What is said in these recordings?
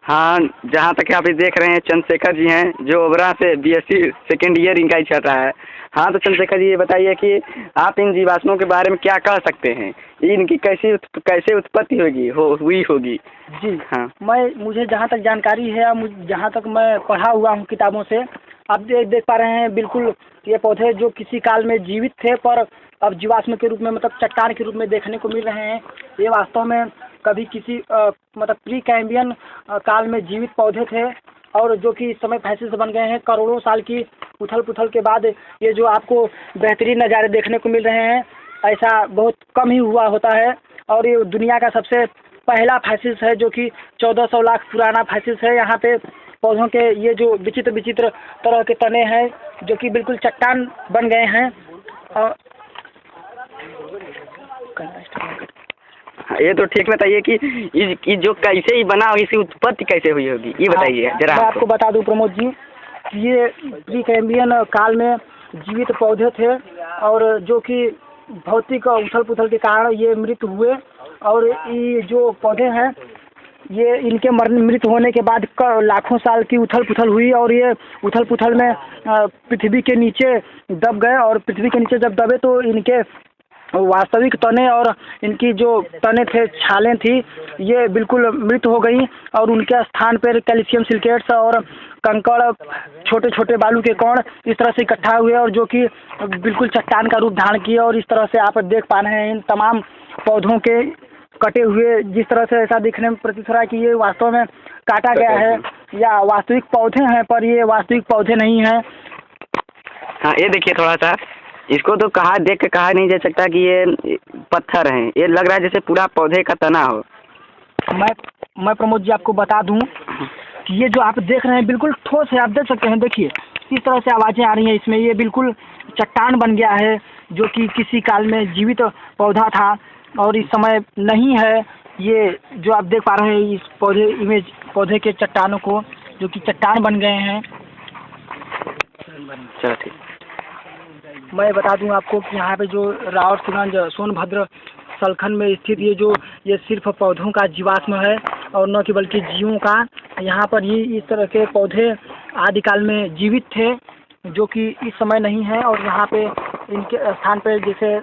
हाँ, जहाँ तक आप देख रहे हैं चंद्रशेखर जी हैं जो ओबरा से बीएससी सेकेंड ईयर इनका ही चल रहा है। हाँ, तो चंद्रशेखर जी ये बताइए कि आप इन जीवाश्मों के बारे में क्या कह सकते हैं, इनकी कैसे उत्पत्ति हुई होगी। जी हाँ, मुझे जहाँ तक जानकारी है, जहाँ तक मैं पढ़ा हुआ हूँ किताबों से, आप देख पा रहे हैं बिल्कुल ये पौधे जो किसी काल में जीवित थे पर अब जीवाश्म के रूप में मतलब चट्टान के रूप में देखने को मिल रहे हैं। ये वास्तव में कभी किसी मतलब प्री कैम्बियन काल में जीवित पौधे थे और जो कि इस समय फैसिल बन गए हैं। करोड़ों साल की उथल पुथल के बाद ये जो आपको बेहतरीन नज़ारे देखने को मिल रहे हैं, ऐसा बहुत कम ही हुआ होता है। और ये दुनिया का सबसे पहला फैसिल्स है जो कि 1400 लाख पुराना फैसिल्स है। यहाँ पे पौधों के ये जो विचित्र विचित्र तरह के तने हैं जो कि बिल्कुल चट्टान बन गए हैं। और ये तो ठीक बताइए कि जो कैसे ही बना होगी, इसकी उत्पत्ति कैसे हुई होगी, ये बताइए जरा। मैं आपको बता दूं प्रमोद जी कि ये प्री कैम्बियन काल में जीवित पौधे थे और जो कि भौतिक उथल पुथल के कारण ये मृत हुए। और ये जो पौधे हैं ये इनके मृत होने के बाद लाखों साल की उथल पुथल हुई और ये उथल पुथल में पृथ्वी के नीचे दब गए। और पृथ्वी के नीचे जब दबे तो इनके वास्तविक तने और इनकी जो तने थे, छालें थी, ये बिल्कुल मृत हो गई और उनके स्थान पर कैल्शियम सिलिकेट्स और कंकड़, छोटे छोटे बालू के कण इस तरह से इकट्ठा हुए और जो कि बिल्कुल चट्टान का रूप धारण किए। और इस तरह से आप देख पा रहे हैं इन तमाम पौधों के कटे हुए, जिस तरह से ऐसा दिखने में प्रतीत हो रहा है कि ये वास्तव में काटा गया है या वास्तविक पौधे हैं, पर ये वास्तविक पौधे नहीं हैं। हाँ, ये देखिए थोड़ा सा, इसको तो देख के कहा नहीं जा सकता कि ये पत्थर हैं, ये लग रहा है जैसे पूरा पौधे का तना हो। मैं प्रमोद जी आपको बता दूं कि ये जो आप देख रहे हैं बिल्कुल ठोस है। आप देख सकते हैं, देखिए इस तरह से आवाज़ें आ रही हैं इसमें। ये बिल्कुल चट्टान बन गया है जो कि किसी काल में जीवित पौधा था और इस समय नहीं है। ये जो आप देख पा रहे हैं इस पौधे के चट्टानों को जो कि चट्टान बन गए हैं। चलो ठीक। मैं बता दूं आपको कि यहाँ पे जो रावतगंज सोनभद्र सलखन में स्थित ये सिर्फ पौधों का जीवाश्म है और न कि बल्कि जीवों का। यहाँ पर ये इस तरह के पौधे आदिकाल में जीवित थे जो कि इस समय नहीं है। और यहाँ पे इनके स्थान पे जैसे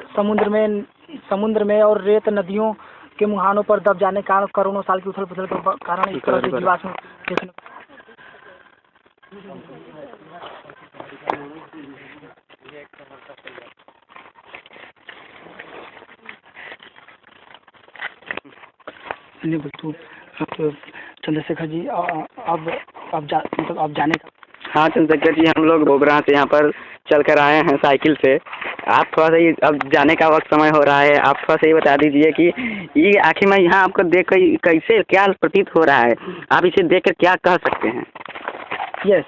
समुद्र में और रेत नदियों के मुहानों पर दब जाने के कारण करोड़ों साल की उथल पुथल के कारण इस तरह से जीवाश्म देखने चंद्रशेखर जी अब जाने का। हाँ चंद्रशेखर जी, हम लोग ओबरा से यहाँ पर चल कर आए हैं साइकिल से। आप थोड़ा सा अब जाने का वक्त समय हो रहा है, आप थोड़ा सा ये बता दीजिए कि ये आखिर में यहाँ आपको देख कर कैसे क्या प्रतीत हो रहा है, आप इसे देख कर क्या कह सकते हैं। Yes,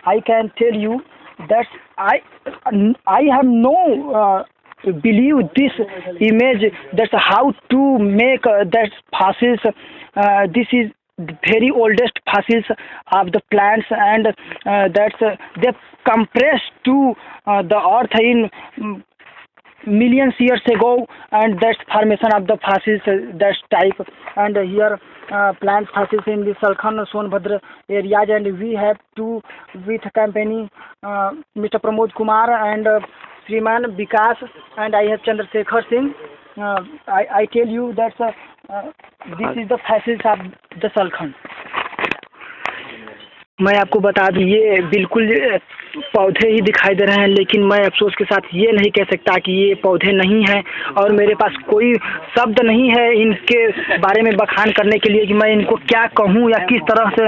I can tell you that I have no believe this image. That's how to make that fossils. This is very oldest fossils of the plants, and they compressed to the earth in millions years ago, and that's formation of the fossils that type. And here plant fossils in the Salkhan Sonbhadra areas, and we have two with company Mr. Pramod Kumar and Sriman Vikas, and I have Chandrasekhar Singh. I tell you that this is the fossils of the Salkhan. मैं आपको बता दूं ये बिल्कुल पौधे ही दिखाई दे रहे हैं, लेकिन मैं अफसोस के साथ ये नहीं कह सकता कि ये पौधे नहीं हैं और मेरे पास कोई शब्द नहीं है इनके बारे में बखान करने के लिए कि मैं इनको क्या कहूँ या किस तरह से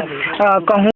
कहूँ।